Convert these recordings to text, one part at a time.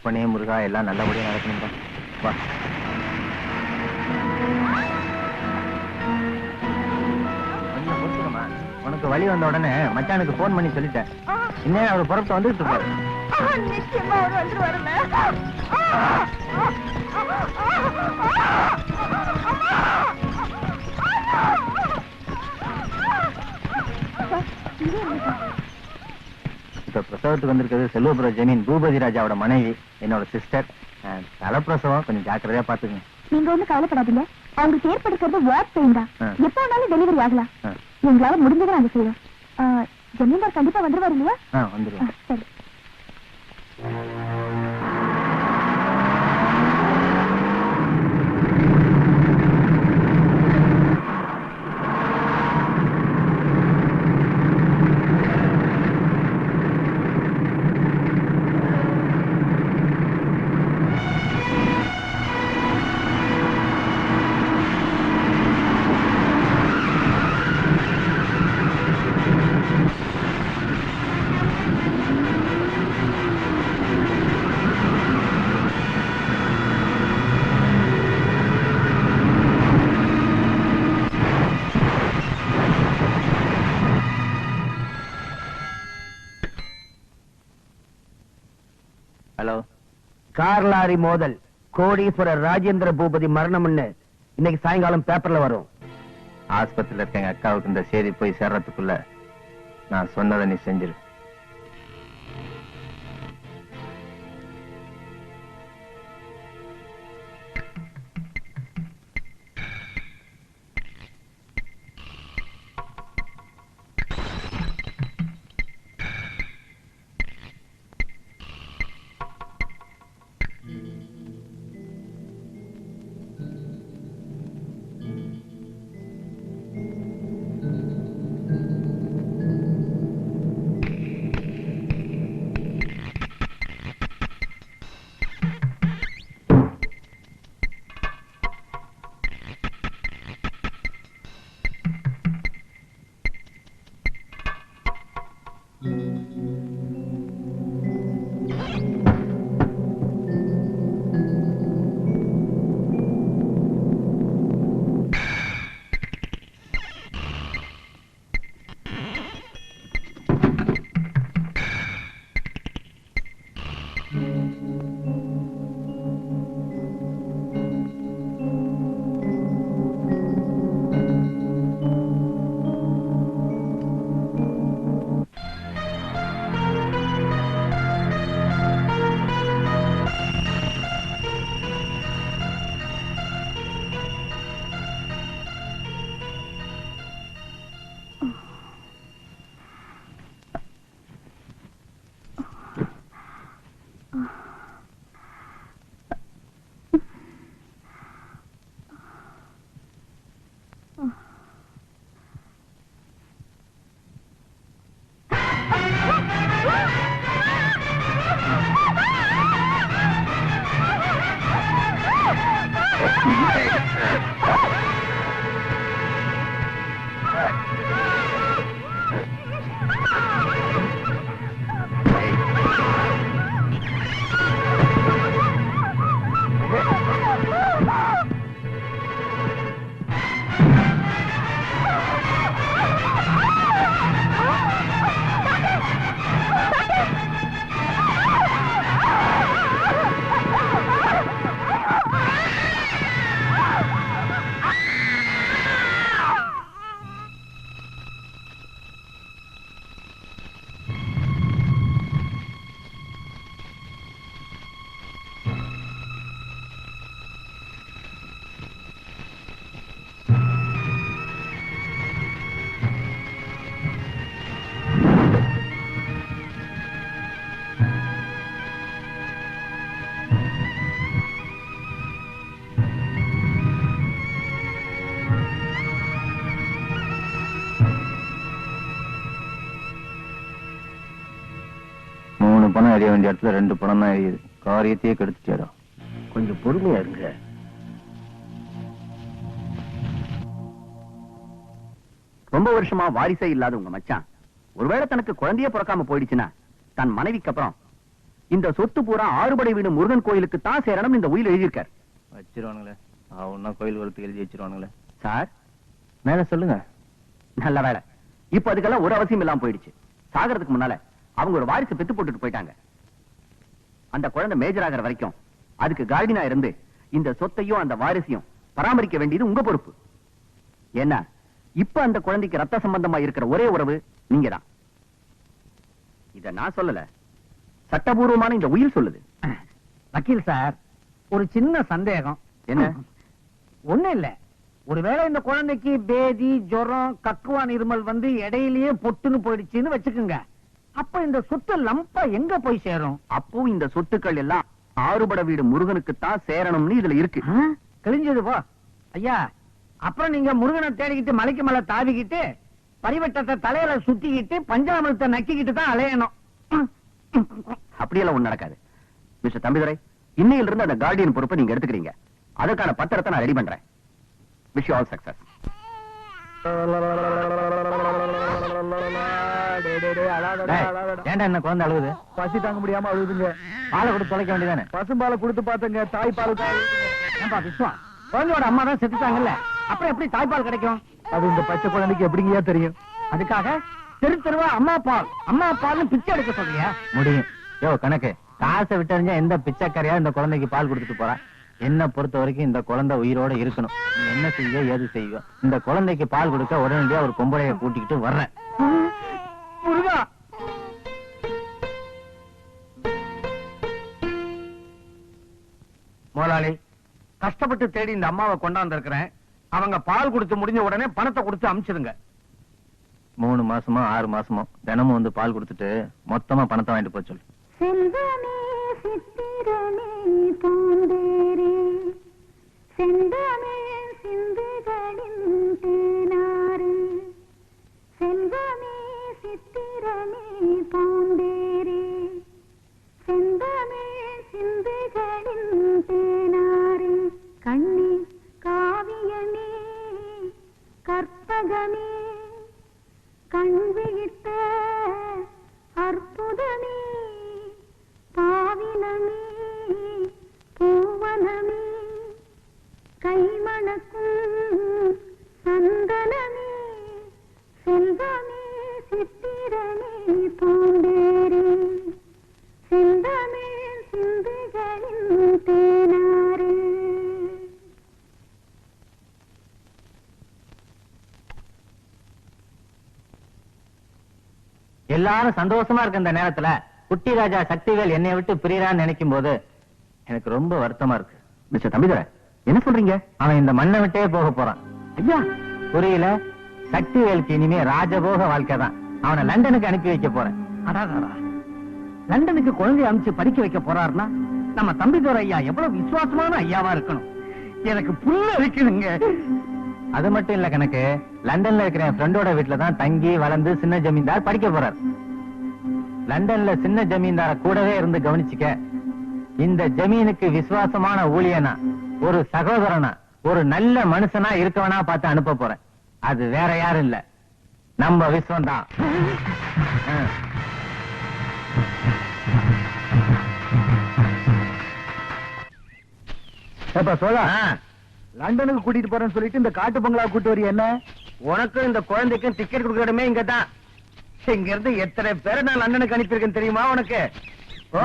அப்பனே முருகா எல்லாம் நல்லபடியா நடக்கணும்பா. வா. உனக்கு வழி வந்த உடனே மச்சானுக்கு போன் பண்ணி சொல்லிட்டேன். இன்னும் அவர் புறப்பட்டு வந்துட்டு இருப்பாரு. நிச்சயமா அவர் வந்து வரல. இப்ப பிரசவத்துக்கு வந்திருக்கிறது செல்வபுர ஜமீன் பூபதி ராஜாவோட மனைவி, என்னோட சிஸ்டர். தலைப்பிரசவம், கொஞ்சம் ஜாக்கிரதையா பாத்துக்கங்க. நீங்க ஒண்ணு கவலைப்படாதீங்க. அவங்களுக்கு ஏற்படுத்துறது வாட் பெயின் தான். எப்ப வேணாலும் டெலிவரி ஆகலாம். எங்களால முடிஞ்சதை நாங்க செய்வோம். ஜமீன்தார் கண்டிப்பா வந்துருவாரு இல்லையா? வந்துருவோம். சரி. ஹலோ. கார் லாரி மோதல், கோடீஸ்வரர் ராஜேந்திர பூபதி மரணம்னு இன்னைக்கு சாயங்காலம் பேப்பர்ல வரும். ஆஸ்பத்திரியில இருக்க எங்க அக்காவுக்கு இந்த செய்தி போய் சேர்றதுக்குள்ள நான் சொன்னதை நீ செஞ்சிரு. பணம் எரிய வேண்டிய இடத்துல 2 பணம் தான் எரியுது. காரியத்தையே கெடுத்துட்டோம். கொஞ்சம் பொறுமையா இருங்க. ரொம்ப வருஷமா வாரிசே இல்லாத உங்க மச்சான் ஒருவேளை தனக்கு குழந்தையே பிறக்காம போயிடுச்சுன்னா தன் மனைவிக்கு அப்புறம் இந்த சொத்து பூரா ஆறுபடை வீடு முருகன் கோயிலுக்கு தான் சேரணும் இந்த உயில் எழுதியிருக்கார். வச்சிருவானுங்களே அவனா கோயில் வரத்துக்கு எழுதி வச்சிருவானுங்களே. சார் மேல சொல்லுங்க. நல்ல வேலை, இப்ப அதுக்கெல்லாம் ஒரு அவசியம் இல்லாம போயிடுச்சு. சாகிறதுக்கு முன்னால அவங்க ஒரு வாரிசு பெத்து போட்டுட்டு போயிட்டாங்க. அந்த குழந்தை மேஜர் ஆகிற வரைக்கும் அதுக்கு கார்டினா இருந்து இந்த சொத்தையும் அந்த வாரிசையும் பராமரிக்க வேண்டியது உங்க பொறுப்பு. ஏன்னா இப்ப அந்த குழந்தைக்கு ரத்த சம்பந்தமா இருக்கிற ஒரே உறவு நீங்கதான். இத நான் சொல்லல, சட்டபூர்வமான இந்த உயில் சொல்லுது. வக்கீல் சார், ஒரு சின்ன சந்தேகம். என்ன? ஒண்ணு இல்ல, ஒருவேளை இந்த குழந்தைக்கு பேதி, ஜுரம், கக்குவான், இருமல் வந்து இடையிலேயே பொட்டுன்னு போயிடுச்சுன்னு வச்சுக்குங்க. அப்ப இந்த சொத்து லம்பா எங்க போய் சேரும்? அப்போ இந்த சொத்துக்கள் எல்லாம் ஆறுபட வீடு முருகனுக்கு தான் சேரணும்னு இதுல இருக்கு. கிழிஞ்சது போ ஐயா. அப்புறம் நீங்க முருகனை தேடிக்கிட்டு மலைக்கு மலை தாவிக்கிட்டு பரிவட்டத்தை தலையில சுத்திக்கிட்டு பஞ்சாமிரத்தை நக்கிக்கிட்டு தான் அலையணும். அப்படியெல்லாம் ஒண்ணு நடக்காது. மிஸ்டர் தம்பிதுரை, இன்னையில இருந்து அந்த கார்டியன் பொறுப்பை நீங்க எடுத்துக்கிறீங்க. அதற்கான பத்திரத்தை நான் ரெடி பண்றேன். Wish you all success. ஏன்டா என்ன குழந்தை அழுகுது? பசி தாங்க முடியாம அழுதுங்க. பாலை கொடுத்து தொலைக்க வேண்டியதானே? பசும்பாலை கொடுத்து பார்த்தங்க, தாய்ப்பால் விஸ்வா குழந்தையோட அம்மா தான் செத்துட்டாங்கல்ல, அப்புறம் எப்படி தாய்ப்பால் கிடைக்கும்? அது இந்த பச்சை குழந்தைக்கு எப்படிங்கயா தெரியும்? அதுக்காக தெரு தெருவா அம்மா பால்னு பிச்சை எடுக்க சொல்றியா? முடியும். யோ கணக்கு, காசை விட்டறிஞ்சா எந்த பிச்சைக்காரியா இந்த குழந்தைக்கு பால் கொடுத்துட்டு போறா? என்ன பொறுத்த வரைக்கும் இந்த குழந்தை உயிரோட இருக்கணும். நீ என்ன செய்ய ஏது செய்ய, இந்த குழந்தைக்கு பால் கொடுக்க உடனடியா ஒரு பொம்பளைய கூட்டிக்கிட்டு வர்றேன். முருகா, முதலாளி கஷ்டப்பட்டு தேடி இந்த அம்மாவை கொண்டாந்து இருக்கிறேன். அவங்க பால் கொடுத்து முடிஞ்ச உடனே பணத்தை கொடுத்து அனுப்பிச்சிருங்க. 3 மாசமோ 6 மாசமோ தினமும் வந்து பால் கொடுத்துட்டு மொத்தமா பணத்தை வாங்கிட்டு போக சொல்லு. செல்வமே சித்திரமே பூந்தேரே செந்தமே சிந்துகளின் தேனாறு செல்வமே சித்திரமே பூந்தேரே செந்தமே சிந்துகளின் தேனாறு கண்ணே காவியமே கற்பகமே கண் விழித்த அற்புதமே பாவினமே பூவனமே கைமணக்கும் சந்தனமே செல்வமே சித்திரமே பூந்தேரே செந்தமே சிந்துகளின் தேனாறு. எல்லாரும் சந்தோஷமா இருக்க இந்த நேரத்துல குட்டி ராஜா சக்திவேல் என்னை விட்டு பிரியறான்னு நினைக்கும் போது எனக்கு ரொம்ப வருத்தமா இருக்கு. மிஸ்டர் தம்பிதுரை, என்ன சொல்றீங்க? அவன் இந்த மண்ணை விட்டே போக போறான். ஐயா, புரியல? சக்திவேலுக்கு இனிமே ராஜபோக வாழ்க்கை தான். அவனை லண்டனுக்கு அனுப்பி வைக்க போறேன். அடாடா, லண்டனுக்கு குழந்தைய அனுப்பிச்சு படிக்க வைக்க போறாருன்னா நம்ம தம்பிதுரை ஐயா எவ்வளவு விசுவாசமான ஐயாவா இருக்கணும். எனக்கு புல்ல இருக்குதுங்க. அது மட்டும் இல்ல கணக்கு, லண்டன்ல இருக்கிற என் ஃப்ரெண்டோட வீட்டுல தான் தங்கி வளர்ந்து சின்ன ஜமீன்தார் படிக்க போறார். லண்டன்ல சின்ன ஜமீன்தார கூடவே இருந்து கவனிச்சுக்க. இந்த ஜமீனுக்கு விசுவாசமான ஊழியனா, ஒரு சகோதரனா, ஒரு நல்ல மனுஷனா இருக்கவனா பார்த்து அனுப்ப போறேன். அது வேற யாரும் இல்ல, நம்ம விஸ்வம் தான். லண்டனுக்கு கூட்டிட்டு போறேன்னு சொல்லிட்டு இந்த காட்டு பங்களா கூட்டு வரி என்ன? உனக்கும் இந்த குழந்தைக்கும் டிக்கெட் கொடுக்கறமே இங்க தான். இங்க இருந்து எத்தனை பேரை நான் லண்டனுக்கு அனுப்பியிருக்கேன் தெரியுமா உனக்கு? ஓ,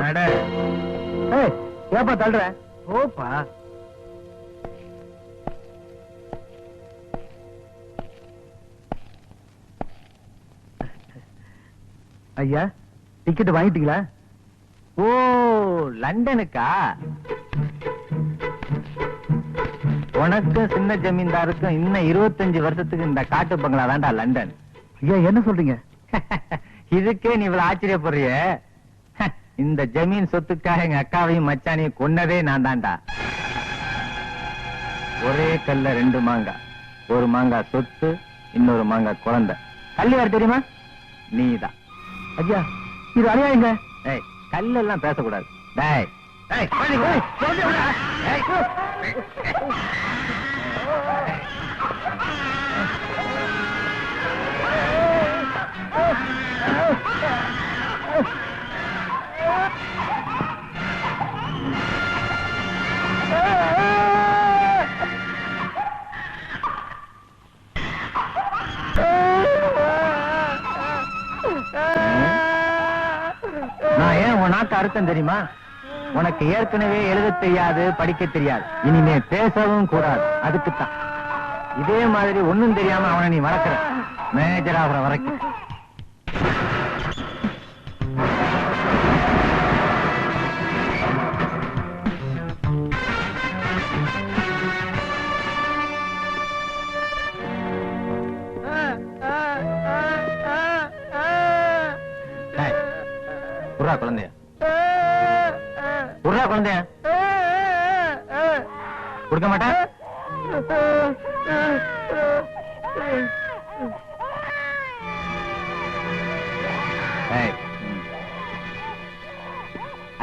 நட. ஏப்பா தள்ளுற? ஓப்பா. ஐயா, டிக்கெட் வாங்கிட்டீங்களா? ஓ, லண்டனுக்கா? உனக்கு சின்ன ஜமீன்தாருக்கும் இன்னும் 25 வருஷத்துக்கு இந்த காட்டு பங்களா தான்டா லண்டன். ஐயா, என்ன சொல்றீங்க? இதுக்கே நீ இவ்வளவு ஆச்சரியப்படுறிய? இந்த ஜமீன் சொத்துக்காக எங்க அக்காவையும் மச்சானையும் கொன்னதே நான் தான்டா. ஒரே கல்ல 2 மாங்காய். ஒரு மாங்காய் சொத்து, இன்னொரு மாங்காய் குழந்தை. கல்லு யார் தெரியுமா? நீதான். ஐயா, இது அநியாயங்க. ஏய், கல்லெல்லாம் பேசக்கூடாது. டேய், நான் ஏன் உன் நாக்கு அர்த்தம் தெரியுமா? உனக்கு ஏற்கனவே எழுத தெரியாது, படிக்க தெரியாது, இனிமே பேசவும் கூடாது. அதுக்குத்தான் இதே மாதிரி ஒண்ணும் தெரியாம அவனை நீ வளர்க்கிற, மேஜர் ஆகிற வரைக்கும். உர்ரா குழந்தைய, உர்ரா குழந்தைய. கொடுக்க மாட்டேன்.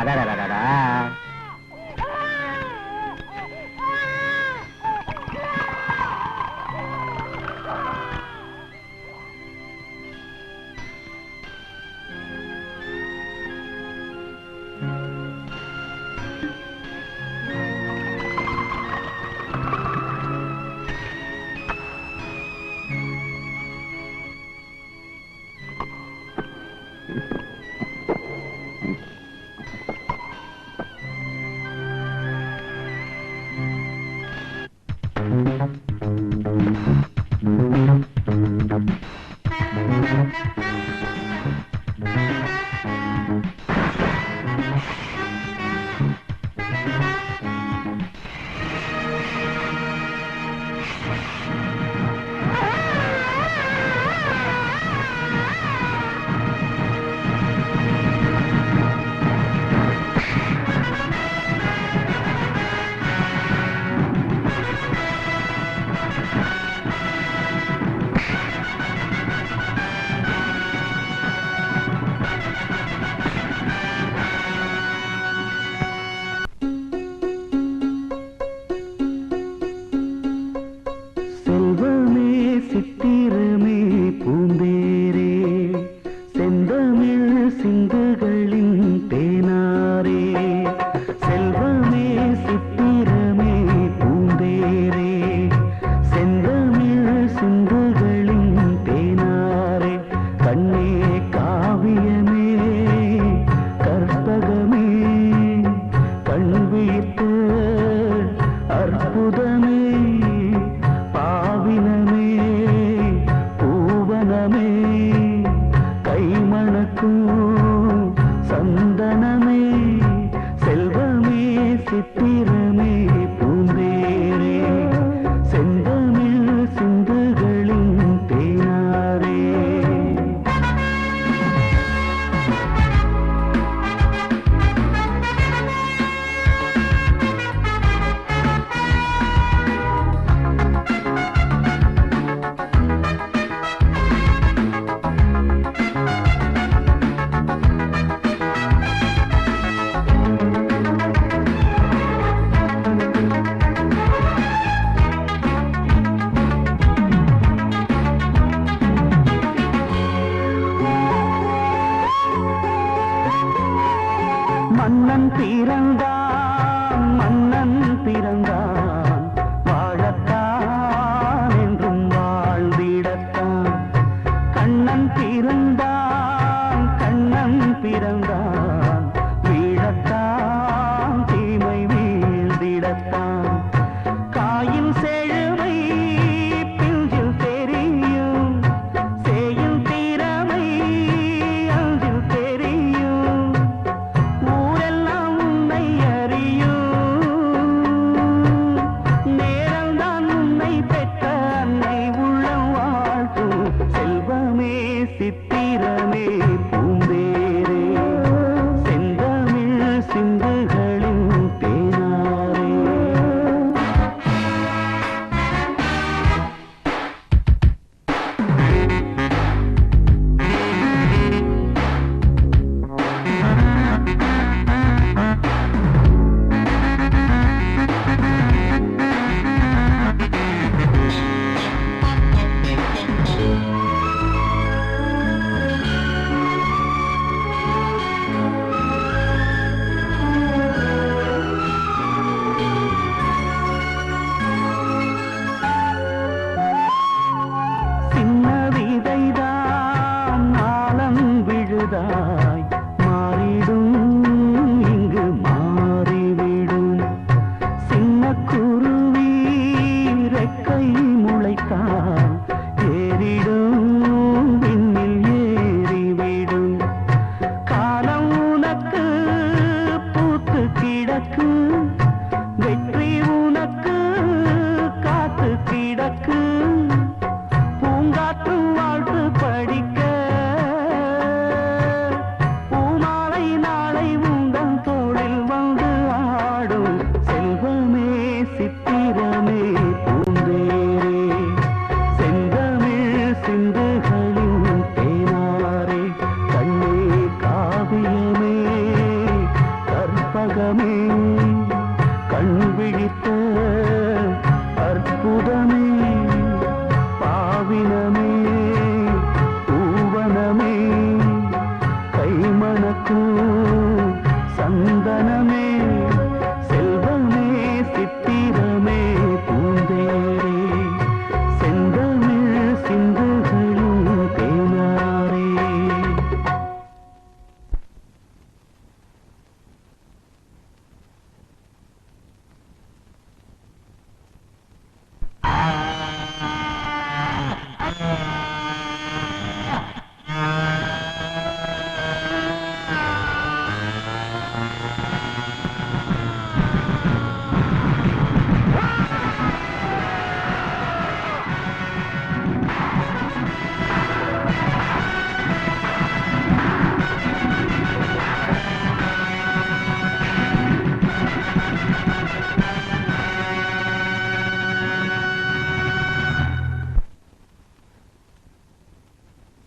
அடாடா கிடக்கு வெற்றி உனக்கு காத்து கிடக்கு பூங்காற்று வாழ்த்து படிக்க பூமாலை நாளை உங்கள் தோளில் வந்து ஆடும் செல்வமே சித்திரமே பூந்தேரே செந்தமிழ் சிந்துகளின் தேனாரே கண்ணே காவியமே கற்பகமே கண் விழித்த அற்புதமே